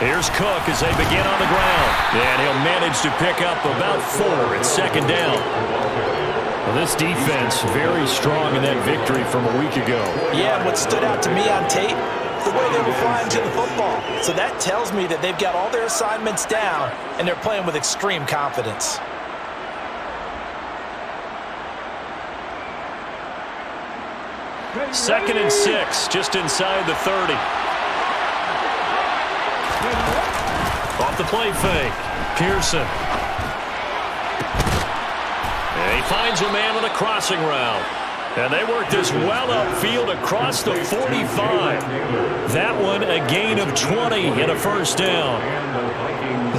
Here's Cook as they begin on the ground. And he'll manage to pick up about 4 at second down. Well, this defense very strong in that victory from a week ago. Yeah, and what stood out to me on tape, the way they were flying to the football. So that tells me that they've got all their assignments down, and they're playing with extreme confidence. Second and 6, just inside the 30. Off the play fake, Pearson. And he finds a man on a crossing route. And they work this well upfield across the 45. That one a gain of 20 and a first down.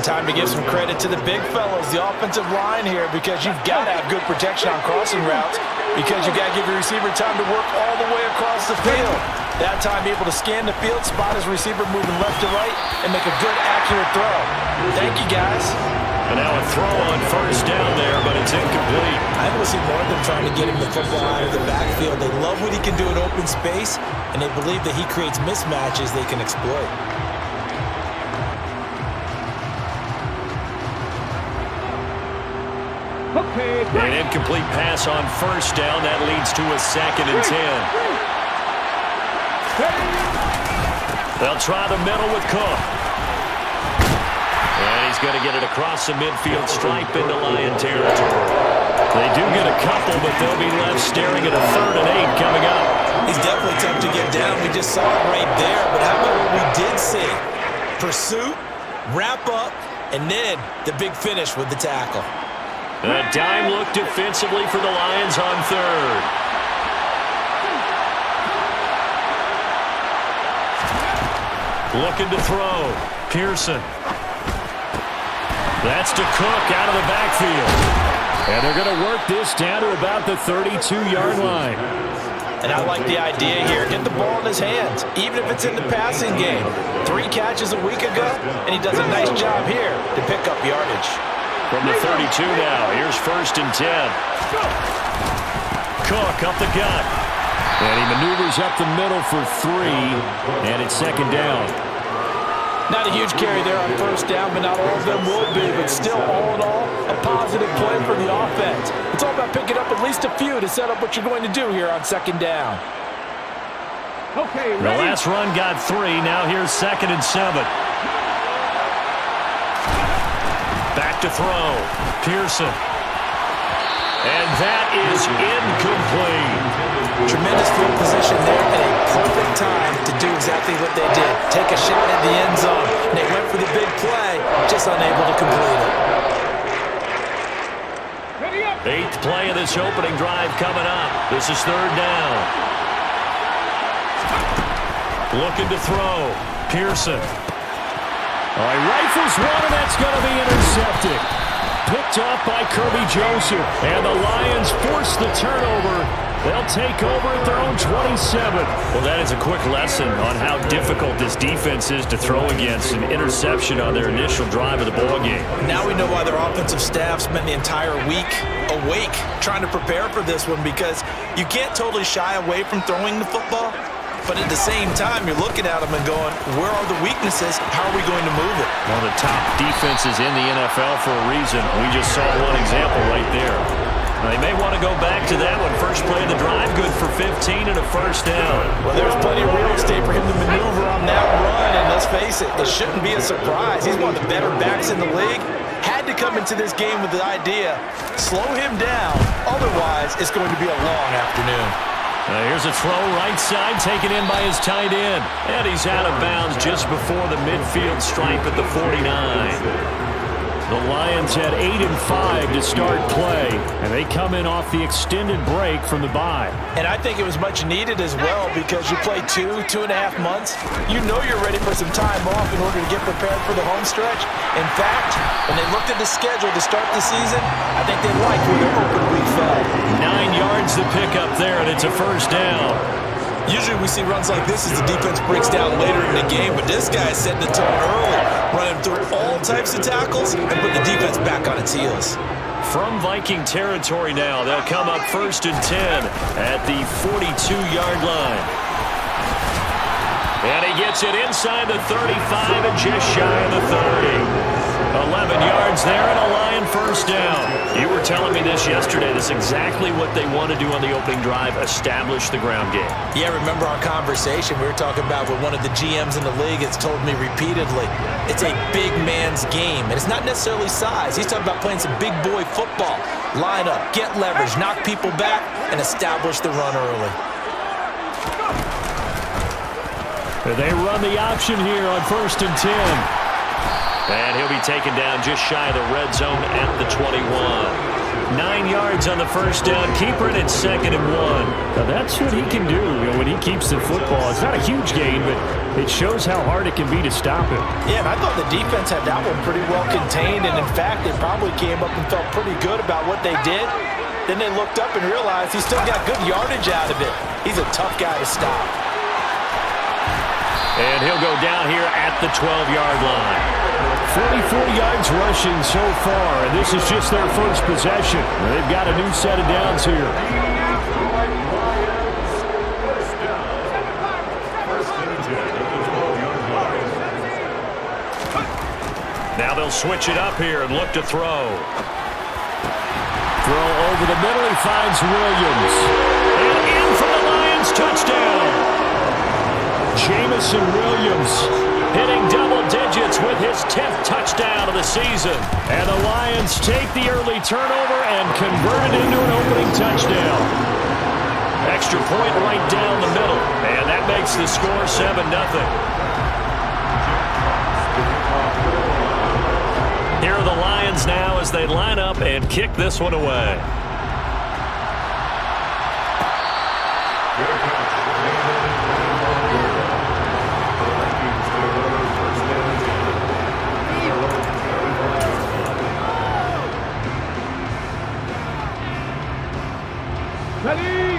Time to give some credit to the big fellas, the offensive line here, because you've got to have good protection on crossing routes, because you've got to give your receiver time to work all the way across the field. That time able to scan the field, spot his receiver moving left to right, and make a good, accurate throw. Thank you, guys. And now a throw on first down there, but it's incomplete. I want to see more of them trying to get him the football out of the backfield. They love what he can do in open space, and they believe that he creates mismatches they can exploit. An incomplete pass on first down. That leads to a 2nd and 10. They'll try the middle with Cook. And he's going to get it across the midfield stripe into Lion territory. They do get a couple, but they'll be left staring at a 3rd and 8 coming up. He's definitely tough to get down. We just saw it right there. But how about what we did see? Pursuit, wrap up, and then the big finish with the tackle. A dime look defensively for the Lions on 3rd. Looking to throw. Pearson. That's to Cook out of the backfield. And they're going to work this down to about the 32-yard line. And I like the idea here. Get the ball in his hands, even if it's in the passing game. 3 catches a week ago, and he does a nice job here to pick up yardage. From the 32 now, here's 1st and 10. Cook up the gut. And he maneuvers up the middle for 3, and it's 2nd down. Not a huge carry there on first down, but not all of them will be. But still, all in all, a positive play for the offense. It's all about picking up at least a few to set up what you're going to do here on 2nd down. Okay, the last run got 3. Now here's 2nd and 7. Back to throw. Pearson. And that is incomplete. Tremendous field position there and a perfect time to do exactly what they did. Take a shot at the end zone. And they went for the big play, just unable to complete it. 8th play of this opening drive coming up. This is 3rd down. Looking to throw. Pearson. All right, rifles one, and that's going to be intercepted. Picked off by Kirby Joseph. And the Lions force the turnover. They'll take over at their own 27. Well, that is a quick lesson on how difficult this defense is to throw against. An interception on their initial drive of the ballgame. Now we know why their offensive staff spent the entire week awake trying to prepare for this one, because you can't totally shy away from throwing the football. But at the same time, you're looking at them and going, where are the weaknesses? How are we going to move it? One of the top defenses in the NFL for a reason. We just saw one example right there. They may want to go back to that one. First play of the drive, good for 15 and a first down. Well, there's plenty of real estate for him to maneuver on that run, and let's face it, it shouldn't be a surprise. He's one of the better backs in the league. Had to come into this game with the idea, slow him down, otherwise it's going to be a long afternoon. Here's a throw right side, taken in by his tight end. And he's out of bounds just before the midfield stripe at the 49. The Lions had 8 and 5 to start play, and they come in off the extended break from the bye. And I think it was much needed as well, because you play 2.5 months. You know you're ready for some time off in order to get prepared for the home stretch. In fact, when they looked at the schedule to start the season, I think they liked where their open week fell. 9 yards to pick up there, and it's a first down. Usually we see runs like this as the defense breaks down later in the game, but this guy is setting the tone early, running through all types of tackles and putting the defense back on its heels. From Viking territory now, they'll come up 1st and 10 at the 42-yard line. And he gets it inside the 35 and just shy of the 30. 11 yards there and a Lion first down. You were telling me this yesterday. That's exactly what they want to do on the opening drive, establish the ground game. Yeah, remember our conversation we were talking about with one of the GMs in the league has told me repeatedly, it's a big man's game. And it's not necessarily size. He's talking about playing some big boy football. Line up, get leverage, knock people back, and establish the run early. They run the option here on 1st and 10. And he'll be taken down just shy of the red zone at the 21. 9 yards on the first down. Keeper it at 2nd and 1. Now that's what he can do, when he keeps the football. It's not a huge gain, but it shows how hard it can be to stop him. Yeah, and I thought the defense had that one pretty well contained. And in fact, they probably came up and felt pretty good about what they did. Then they looked up and realized he still got good yardage out of it. He's a tough guy to stop. And he'll go down here at the 12-yard line. 44 yards rushing so far, and this is just their first possession. They've got a new set of downs here. Now they'll switch it up here and look to throw. Throw over the middle, he finds Williams. And in for the Lions, touchdown. Jamison Williams hitting double digits with his 10th touchdown of the season. And the Lions take the early turnover and convert it into an opening touchdown. Extra point right down the middle. And that makes the score 7-0. Here are the Lions now as they line up and kick this one away.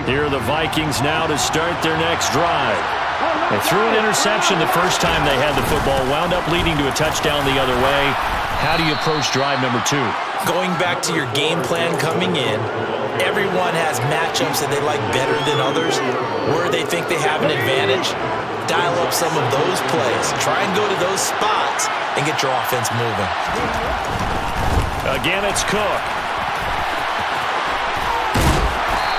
Here are the Vikings now to start their next drive. They threw an interception the first time they had the football, wound up leading to a touchdown the other way. How do you approach drive number 2? Going back to your game plan coming in, everyone has matchups that they like better than others, where they think they have an advantage. Dial up some of those plays. Try and go to those spots and get your offense moving. Again, it's Cook.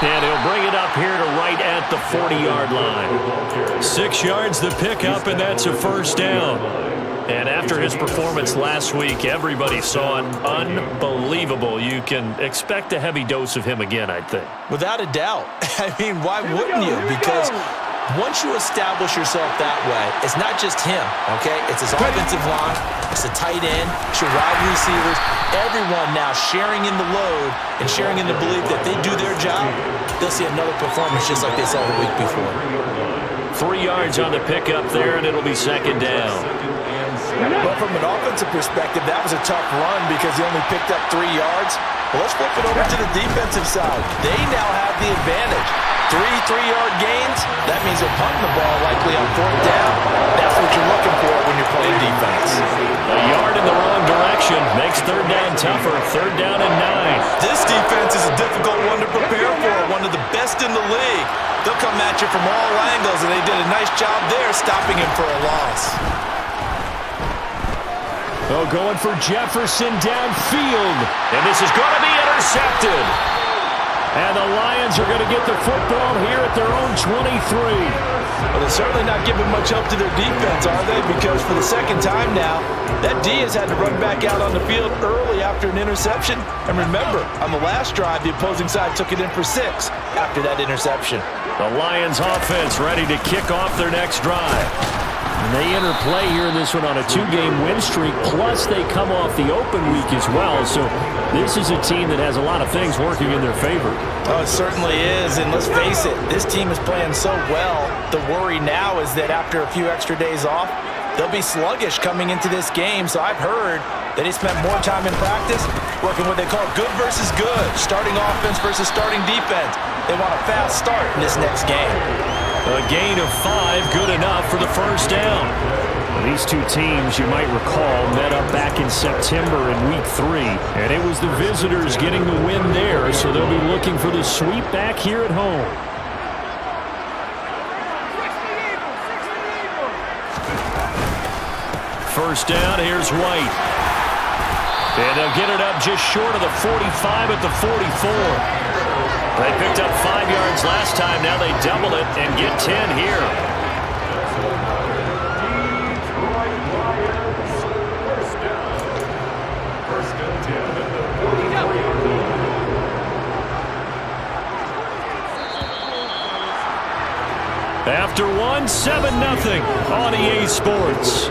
And he'll bring it up here to right at the 40-yard line. 6 yards the pickup, and that's a first down. And after his performance last week, everybody saw it. Unbelievable. You can expect a heavy dose of him again, I think. Without a doubt. I mean, why wouldn't you? Because once you establish yourself that way, it's not just him, okay? It's his offensive line, it's the tight end, it's your wide receivers, everyone now sharing in the load and sharing in the belief that they do their job, they'll see another performance just like they saw the week before. 3 yards on the pickup there, and it'll be second down. But from an offensive perspective, that was a tough run because he only picked up 3 yards. Well, let's flip it over to the defensive side. They now have the advantage. 3 3-yard gains, that means they're punting the ball likely on 4th down. That's what you're looking for when you're playing defense. A yard in the wrong direction makes 3rd down tougher. 3rd down and 9. This defense is a difficult one to prepare for, one of the best in the league. They'll come at you from all angles, and they did a nice job there stopping him for a loss. Oh, going for Jefferson downfield. And this is going to be intercepted. And the Lions are going to get the football here at their own 23. Well, they're certainly not giving much help to their defense, are they? Because for the second time now, that D has had to run back out on the field early after an interception. And remember, on the last drive, the opposing side took it in for 6 after that interception. The Lions offense ready to kick off their next drive. And they enter play here in this one on a 2-game win streak, plus they come off the open week as well. So this is a team that has a lot of things working in their favor. Oh, it certainly is, and let's face it, this team is playing so well. The worry now is that after a few extra days off, they'll be sluggish coming into this game. So I've heard that they spent more time in practice working what they call good versus good, starting offense versus starting defense. They want a fast start in this next game. A gain of 5, good enough for the first down. These two teams, you might recall, met up back in September in Week 3, and it was the visitors getting the win there, so they'll be looking for the sweep back here at home. first down. Here's White. And they'll get it up just short of the 45 at the 44. They picked up 5 yards last time. Now they double it and get 10 here. After one, 7-0 on EA Sports.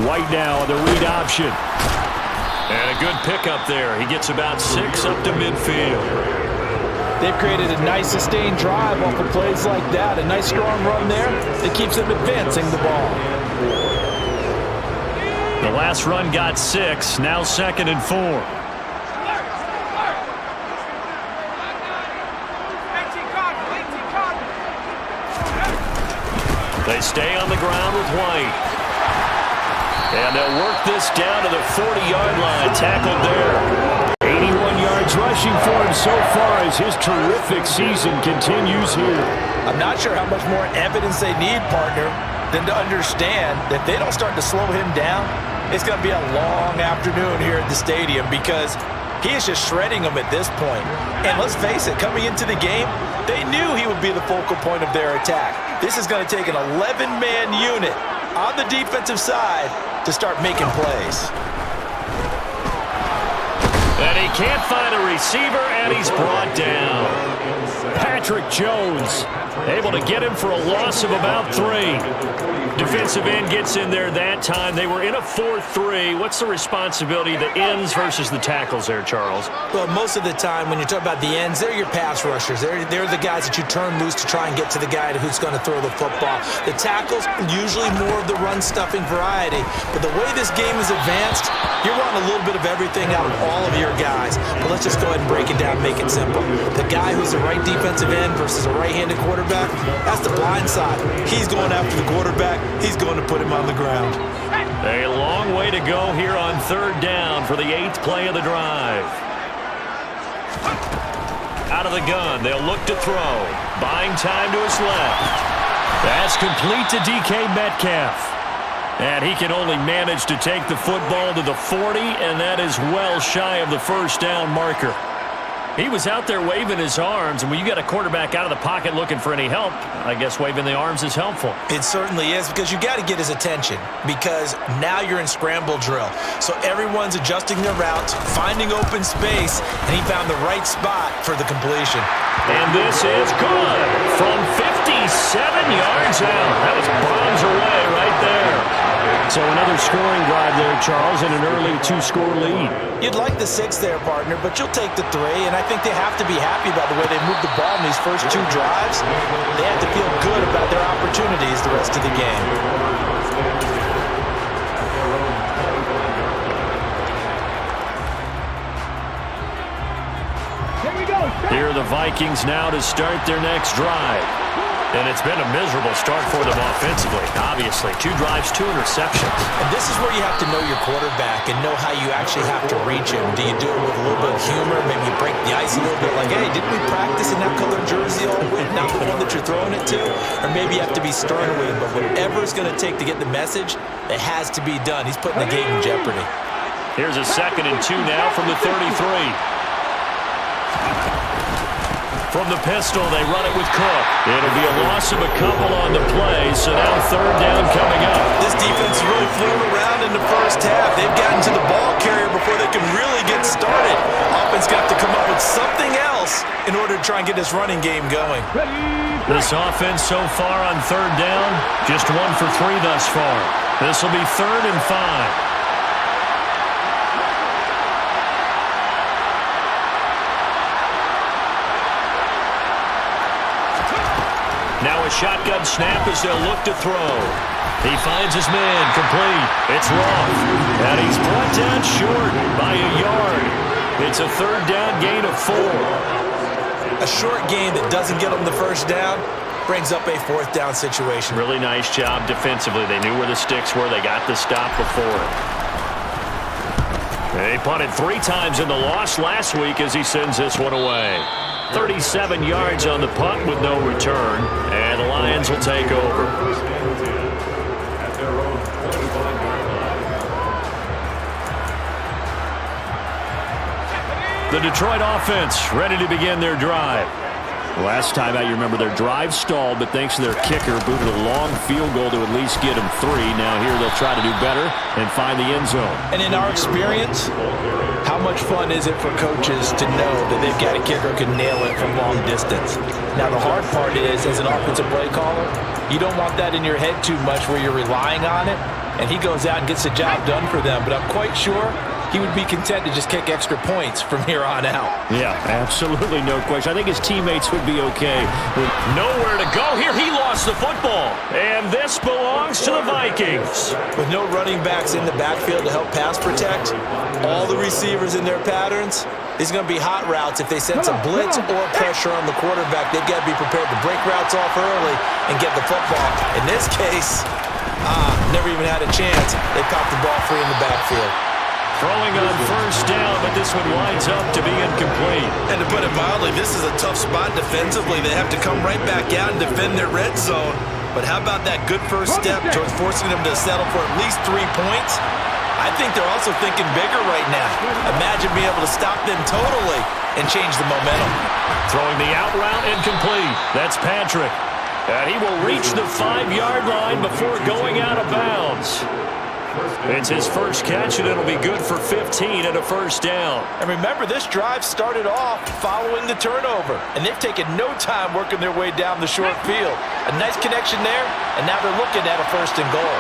White now on the read option. And a good pickup there. He gets about 6 up to midfield. They've created a nice sustained drive off of plays like that. A nice strong run there that keeps them advancing the ball. The last run got 6. Now 2nd and 4. They stay on the ground with White. And they'll work this down to the 40-yard line. Tackled there. 81 yards rushing for him so far as his terrific season continues here. I'm not sure how much more evidence they need, partner, than to understand that if they don't start to slow him down, it's going to be a long afternoon here at the stadium because he is just shredding them at this point. And let's face it, coming into the game, they knew he would be the focal point of their attack. This is going to take an 11-man unit on the defensive side to start making plays. And he can't find a receiver, and he's brought down. Patrick Jones able to get him for a loss of about 3. Defensive end gets in there that time. They were in a 4-3. What's the responsibility of the ends versus the tackles there, Charles? Well, most of the time when you talk about the ends, they're your pass rushers. They're the guys that you turn loose to try and get to the guy who's going to throw the football. The tackles, usually more of the run-stuffing variety. But the way this game is advanced, you're wanting a little bit of everything out of all of your guys. But let's just go ahead and break it down, make it simple. The guy who's the right defensive end versus a right-handed quarterback, that's the blind side. He's going after the quarterback. He's going to put him on the ground. A long way to go here on 3rd down for the 8th play of the drive. Out of the gun, they'll look to throw. Buying time to his left. That's complete to DK Metcalf. And he can only manage to take the football to the 40, and that is well shy of the first down marker. He was out there waving his arms, and when you got a quarterback out of the pocket looking for any help, I guess waving the arms is helpful. It certainly is, because you got to get his attention, because now you're in scramble drill. So everyone's adjusting their routes, finding open space, and he found the right spot for the completion. And this is good from 57 yards out. That was bombs away right there. So another scoring drive there, Charles, and an early 2-score lead. You'd like the 6 there, partner, but you'll take the 3, and I think they have to be happy about the way they moved the ball in these first 2 drives. They have to feel good about their opportunities the rest of the game. Here are the Vikings now to start their next drive. And it's been a miserable start for them offensively. Obviously, 2 drives, 2 interceptions. And this is where you have to know your quarterback and know how you actually have to reach him. Do you do it with a little bit of humor? Maybe you break the ice a little bit like, hey, didn't we practice in that colored jersey all week? Not the one that you're throwing it to? Or maybe you have to be stern with him. But whatever it's going to take to get the message, it has to be done. He's putting the game in jeopardy. Here's a 2nd and 2 now from the 33. From the pistol, they run it with Cook. It'll be a loss of a couple on the play, so now 3rd down coming up. This defense really flew around in the first half. They've gotten to the ball carrier before they can really get started. Offense got to come up with something else in order to try and get this running game going. This offense so far on 3rd down, just 1 for 3 thus far. This will be 3rd and 5. Now a shotgun snap as they'll look to throw. He finds his man, complete. It's Roth. And he's brought down short by a yard. It's a third down gain of 4. A short gain that doesn't get them the first down brings up a fourth down situation. Really nice job defensively. They knew where the sticks were. They got the stop before. They punted 3 times in the loss last week as he sends this one away. 37 yards on the punt with no return, and the Lions will take over. The Detroit offense ready to begin their drive. Last time out, you remember their drive stalled, but thanks to their kicker, booted a long field goal to at least get them 3. Now here they'll try to do better and find the end zone. And in our experience, how much fun is it for coaches to know that they've got a kicker who can nail it from long distance? Now the hard part is, as an offensive play caller, you don't want that in your head too much where you're relying on it, and he goes out and gets the job done for them. But I'm quite sure he would be content to just kick extra points from here on out. Yeah, absolutely no question. I think his teammates would be okay. Nowhere to go here. He lost the football. And this belongs to the Vikings. With no running backs in the backfield to help pass protect, all the receivers in their patterns, these are going to be hot routes. If they sense a blitz or pressure on the quarterback, they've got to be prepared to break routes off early and get the football. In this case, never even had a chance. They caught the ball free in the backfield. Throwing on first down, but this one winds up to be incomplete. And to put it mildly, this is a tough spot defensively. They have to come right back out and defend their red zone. But how about that good first step towards forcing them to settle for at least 3 points? I think they're also thinking bigger right now. Imagine being able to stop them totally and change the momentum. Throwing the out route incomplete. That's Patrick. And he will reach the 5-yard line before going out of bounds. It's his first catch, and it'll be good for 15 and a first down. And remember, this drive started off following the turnover, and they've taken no time working their way down the short field. A nice connection there, and now they're looking at a first and goal.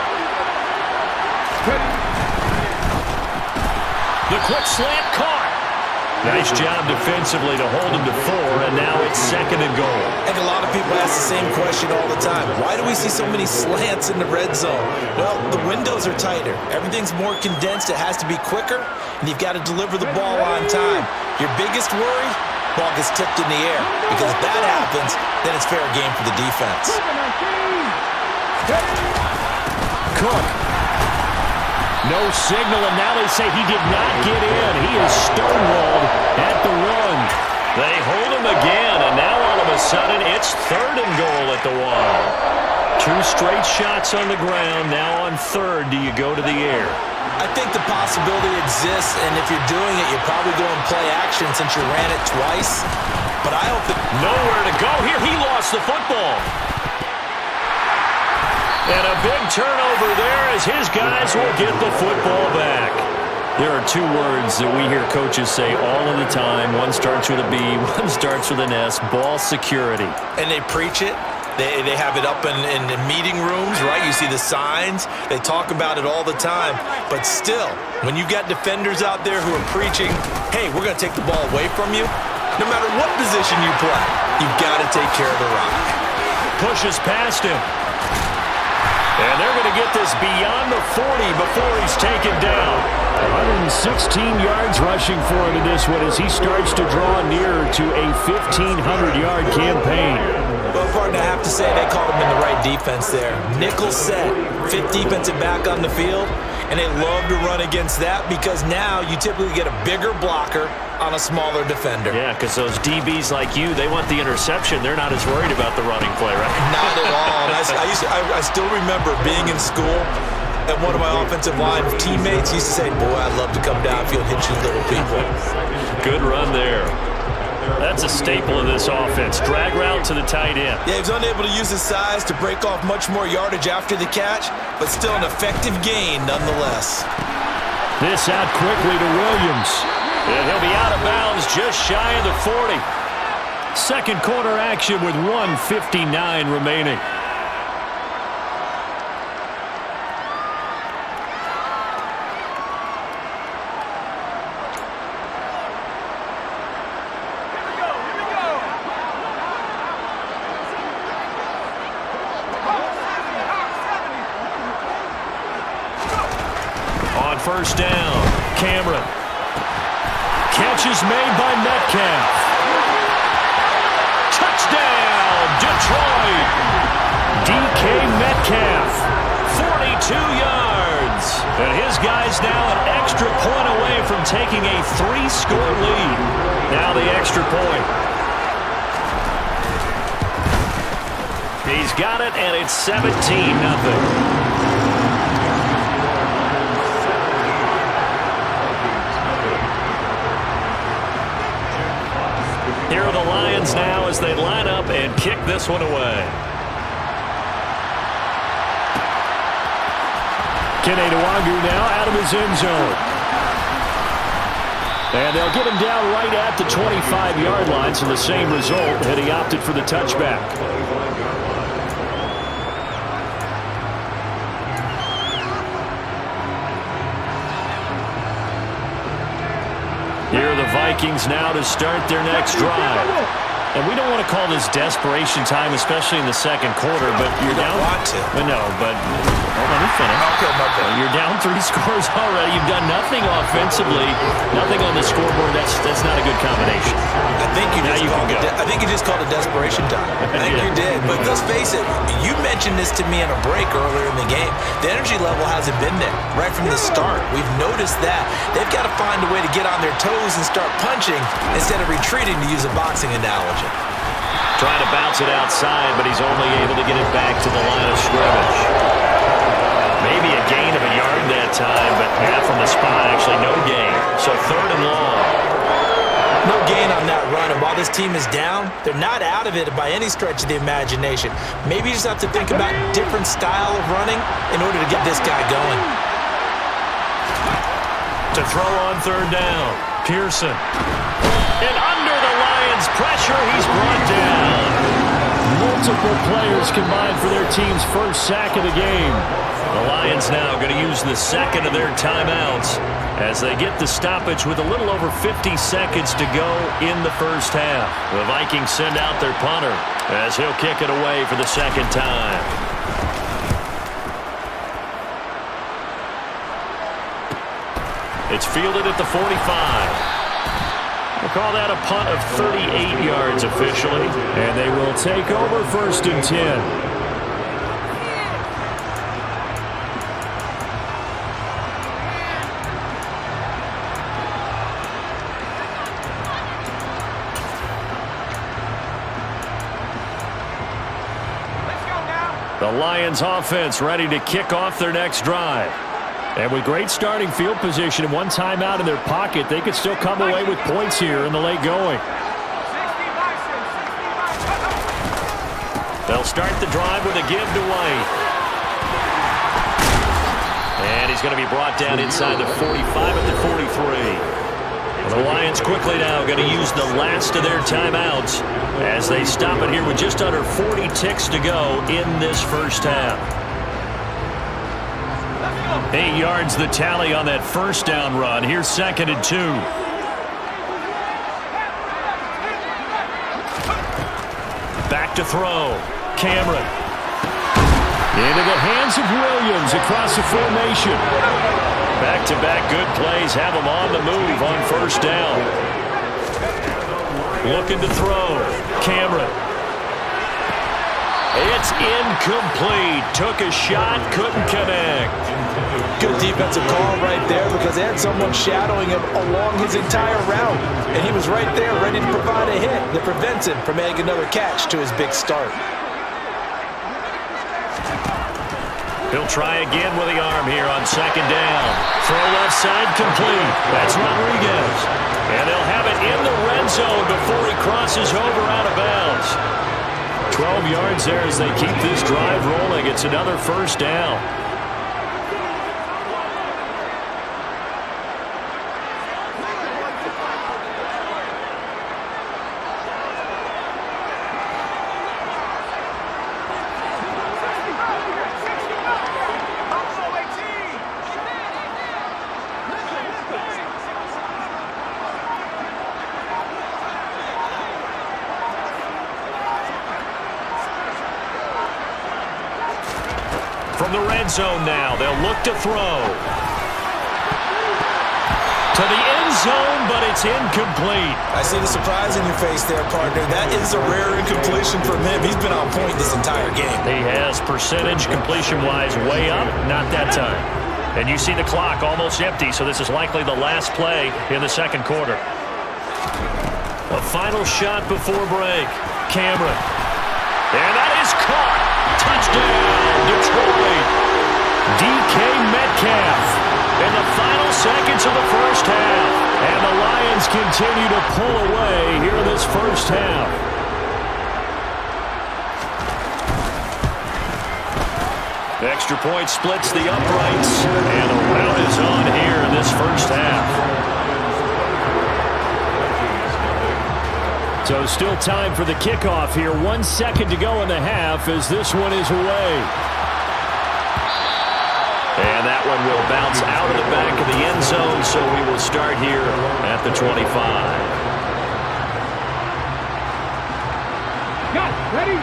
The quick slant caught. Nice job defensively to hold him to 4, and now it's second and goal. I think a lot of people ask the same question all the time. Why do we see so many slants in the red zone? Well, the windows are tighter. Everything's more condensed. It has to be quicker, and you've got to deliver the ball on time. Your biggest worry, ball gets tipped in the air, because if that happens, then it's fair game for the defense. Cook. No signal, and now they say he did not get in. He is stonewalled at the run. They hold him again, and now all of a sudden it's third and goal at the 1. 2 straight shots on the ground. Now on third, do you go to the air? I think the possibility exists, and if you're doing it, you're probably going to play action since you ran it twice. But I hope that... Nowhere to go here. He lost the football. And a big turnover there as his guys will get the football back. There are 2 words that we hear coaches say all of the time. One starts with a B, one starts with an S, ball security. And they preach it. They have it up in meeting rooms, right? You see the signs. They talk about it all the time. But still, when you got defenders out there who are preaching, hey, we're going to take the ball away from you, no matter what position you play, you've got to take care of the rock. Pushes past him. And they're going to get this beyond the 40 before he's taken down. 116 yards rushing for him in this one as he starts to draw nearer to a 1,500-yard campaign. Well, partner, I have to say they called him in the right defense there. Nickel set, 5th defensive back on the field, and they love to run against that because now you typically get a bigger blocker on a smaller defender. Yeah, because those DBs like you, they want the interception. They're not as worried about the running play, right? Not at all. And I still remember being in school, and one of my offensive line teammates used to say, boy, I'd love to come downfield and hit you little people. Good run there. That's a staple of this offense. Drag route to the tight end. Yeah, he was unable to use his size to break off much more yardage after the catch, but still an effective gain nonetheless. This out quickly to Williams. And he'll be out of bounds just shy of the 40. Second quarter action with 1:59 remaining. On first down, Cameron catch is made by Metcalf. Touchdown, Detroit. DK Metcalf, 42 yards. And his guy's now an extra point away from taking a 3-score lead. Now the extra point. He's got it, and it's 17-0. Here are the Lions now as they line up and kick this one away. Kene Nwangu now out of his end zone. And they'll get him down right at the 25-yard line, so the same result had he opted for the touchback. Here are the Vikings now to start their next drive. And we don't want to call this desperation time, especially in the second quarter, but you're down. Want to. No, but let me finish. Okay, okay. You're down 3 scores already. You've done nothing offensively, nothing on the scoreboard. That's not a good combination. I think you just called it desperation time. I think you did. But let's face it, you mentioned this to me in a break earlier in the game. The energy level hasn't been there right from the start. We've noticed that. They've got to find a way to get on their toes and start punching instead of retreating, to use a boxing analogy. Trying to bounce it outside, but he's only able to get it back to the line of scrimmage. Maybe a gain of a yard that time, but from the spot, actually no gain. So 3rd and long. No gain on that run, and while this team is down, they're not out of it by any stretch of the imagination. Maybe you just have to think about different style of running in order to get this guy going. To throw on 3rd down, Pearson. And under the Lions' pressure, he's brought down. Multiple players combined for their team's first sack of the game. The Lions now going to use the second of their timeouts as they get the stoppage with a little over 50 seconds to go in the first half. The Vikings send out their punter as he'll kick it away for the second time. It's fielded at the 45. We'll call that a punt of 38 yards officially. And they will take over 1st and 10. The Lions offense ready to kick off their next drive. And with great starting field position and one timeout in their pocket, they could still come away with points here in the late going. They'll start the drive with a give to White. And he's going to be brought down inside the 45 at the 43. The Lions quickly now going to use the last of their timeouts as they stop it here with just under 40 ticks to go in this first half. 8 yards the tally on that first down run. Here's 2nd and 2. Back to throw. Cameron. Into the hands of Williams across the formation. Back-to-back good plays have them on the move on first down. Looking to throw. Cameron. It's incomplete. Took a shot, couldn't connect. Good defensive call right there because they had someone shadowing him along his entire route. And he was right there ready to provide a hit that prevents him from adding another catch to his big start. He'll try again with the arm here on 2nd down. Throw left side complete. That's Rodriguez. And they'll have it in the red zone before he crosses over out of bounds. 12 yards there as they keep this drive rolling. It's another first down. From the red zone now, they'll look to throw. To the end zone, but it's incomplete. I see the surprise in your face there, partner. That is a rare incompletion from him. He's been on point this entire game. He has percentage completion-wise way up, not that time. And you see the clock almost empty, so this is likely the last play in the second quarter. A final shot before break. Cameron. And that is caught. Touchdown, Detroit. DK Metcalf in the final seconds of the first half. And the Lions continue to pull away here in this first half. The extra point splits the uprights. And the rout is on here in this first half. So still time for the kickoff here. 1 second to go in the half as this one is away. And that one will bounce out of the back of the end zone, so we will start here at the 25. Got ready.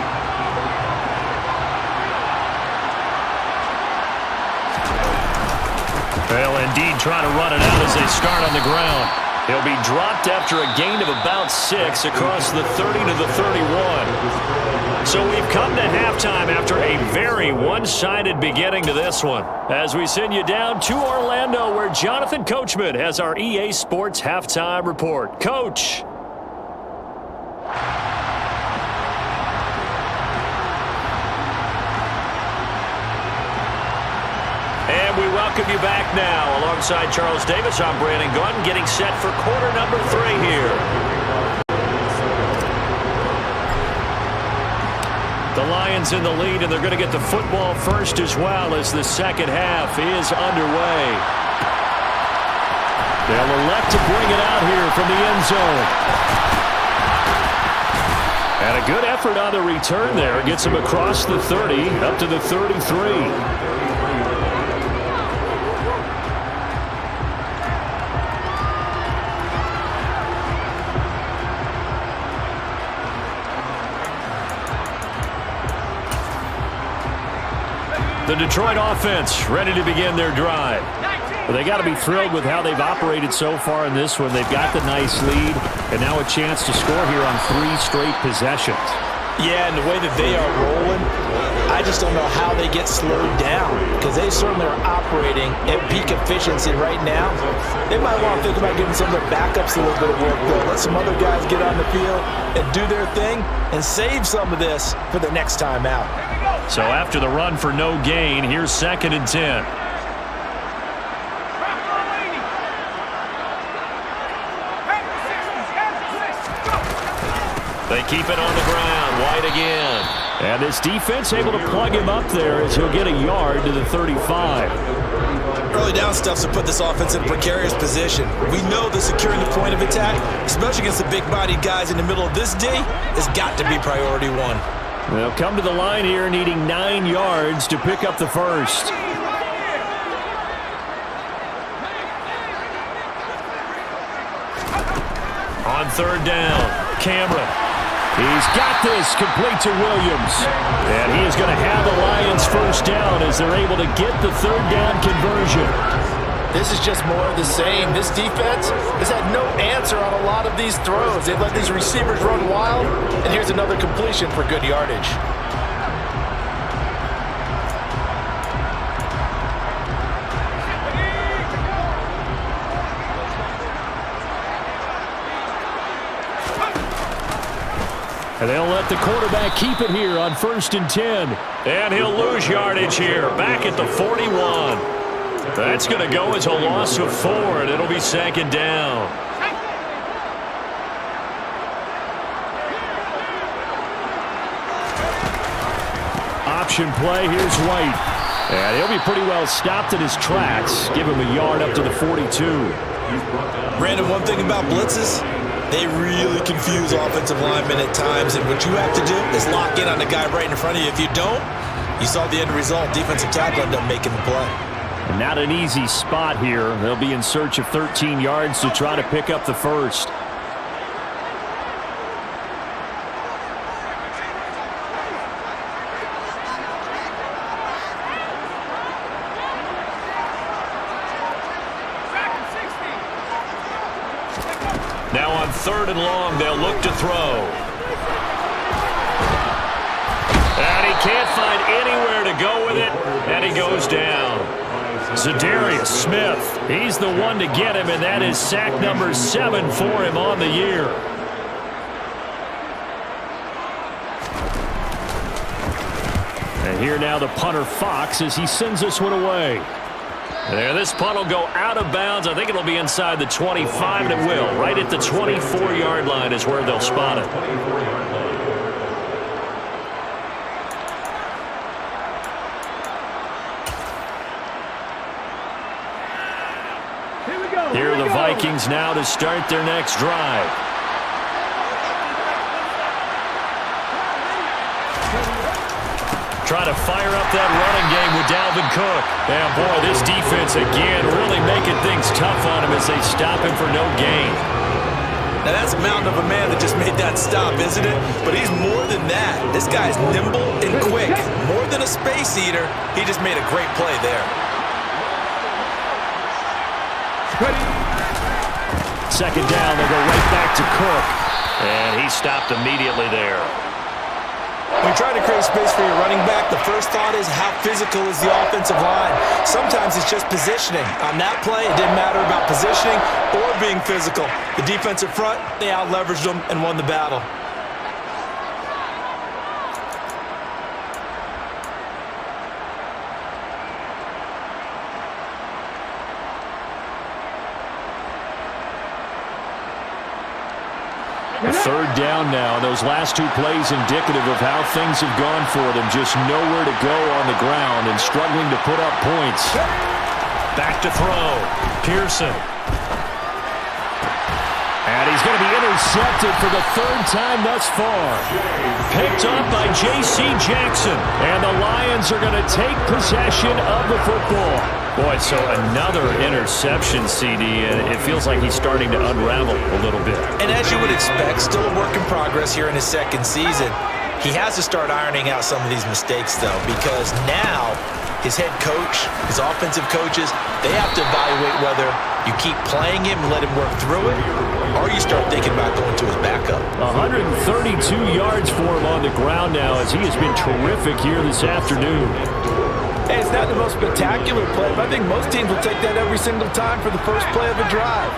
Well, indeed, trying to run it out as they start on the ground. He'll be dropped after a gain of about 6 across the 30 to the 31. So we've come to halftime after a very one-sided beginning to this one. As we send you down to Orlando, where Jonathan Coachman has our EA Sports Halftime Report. Coach. And we welcome you back now. Alongside Charles Davis, I'm Brandon Gunn, getting set for quarter number 3 here. The Lions in the lead, and they're going to get the football first as well as the second half is underway. They'll elect to bring it out here from the end zone. And a good effort on the return there. Gets him across the 30, up to the 33. The Detroit offense ready to begin their drive. Well, they got to be thrilled with how they've operated so far in this one. They've got the nice lead, and now a chance to score here on 3 straight possessions. Yeah, and the way that they are rolling, I just don't know how they get slowed down, because they certainly are operating at peak efficiency right now. They might want to think about giving some of their backups a little bit of work, though. Let some other guys get on the field and do their thing and save some of this for the next time out. So after the run for no gain, here's 2nd and 10. They keep it on the ground. White again. And this defense able to plug him up there as he'll get a yard to the 35. Early down stuffs to put this offense in a precarious position. We know that securing the point of attack, especially against the big-bodied guys in the middle of this D, has got to be priority 1. They'll come to the line here needing 9 yards to pick up the first. On 3rd down, Cameron. He's got this complete to Williams. And he is going to have the Lions first down as they're able to get the 3rd down conversion. This is just more of the same. This defense has had no answer on a lot of these throws. They've let these receivers run wild, and here's another completion for good yardage. And they'll let the quarterback keep it here on 1st and 10. And he'll lose yardage here, back at the 41. That's going to go as a loss of 4, and it'll be 2nd down. Option play, here's White. And he'll be pretty well stopped in his tracks. Give him a yard up to the 42. Brandon, one thing about blitzes, they really confuse offensive linemen at times, and what you have to do is lock in on the guy right in front of you. If you don't, you saw the end result. Defensive tackle ended up making the play. And not an easy spot here. They'll be in search of 13 yards to try to pick up the first. 3rd and long. They'll look to throw. And he can't find anywhere to go with it, and he goes down. Zadarius Smith, he's the one to get him, and that is sack number 7 for him on the year. And here now the punter Fox as he sends this one away. There, this punt will go out of bounds. I think it'll be inside the 25, and it will. Right at the 24-yard line is where they'll spot it. Here are the Vikings now to start their next drive. Trying to fire up that running game with Dalvin Cook. And boy, this defense again really making things tough on him as they stop him for no gain. Now that's a mountain of a man that just made that stop, isn't it? But he's more than that. This guy's nimble and quick. More than a space eater, he just made a great play there. Second down, they'll go right back to Cook. And he stopped immediately there. When you try to create space for your running back, the first thought is how physical is the offensive line. Sometimes it's just positioning. On that play, it didn't matter about positioning or being physical. The defensive front, they out-leveraged them and won the battle. Third down now. Those last two plays indicative of how things have gone for them. Just nowhere to go on the ground and struggling to put up points. Back to throw. Pearson. And he's going to be intercepted for the 3rd time thus far. Picked up by J.C. Jackson. And the Lions are going to take possession of the football. Boy, so another interception, CD, and it feels like he's starting to unravel a little bit. And as you would expect, still a work in progress here in his 2nd season. He has to start ironing out some of these mistakes, though, because now his head coach, his offensive coaches, they have to evaluate whether you keep playing him and let him work through it, or you start thinking about going to his backup. 132 yards for him on the ground now as he has been terrific here this afternoon. Hey, it's not the most spectacular play, but I think most teams will take that every single time for the first play of a drive.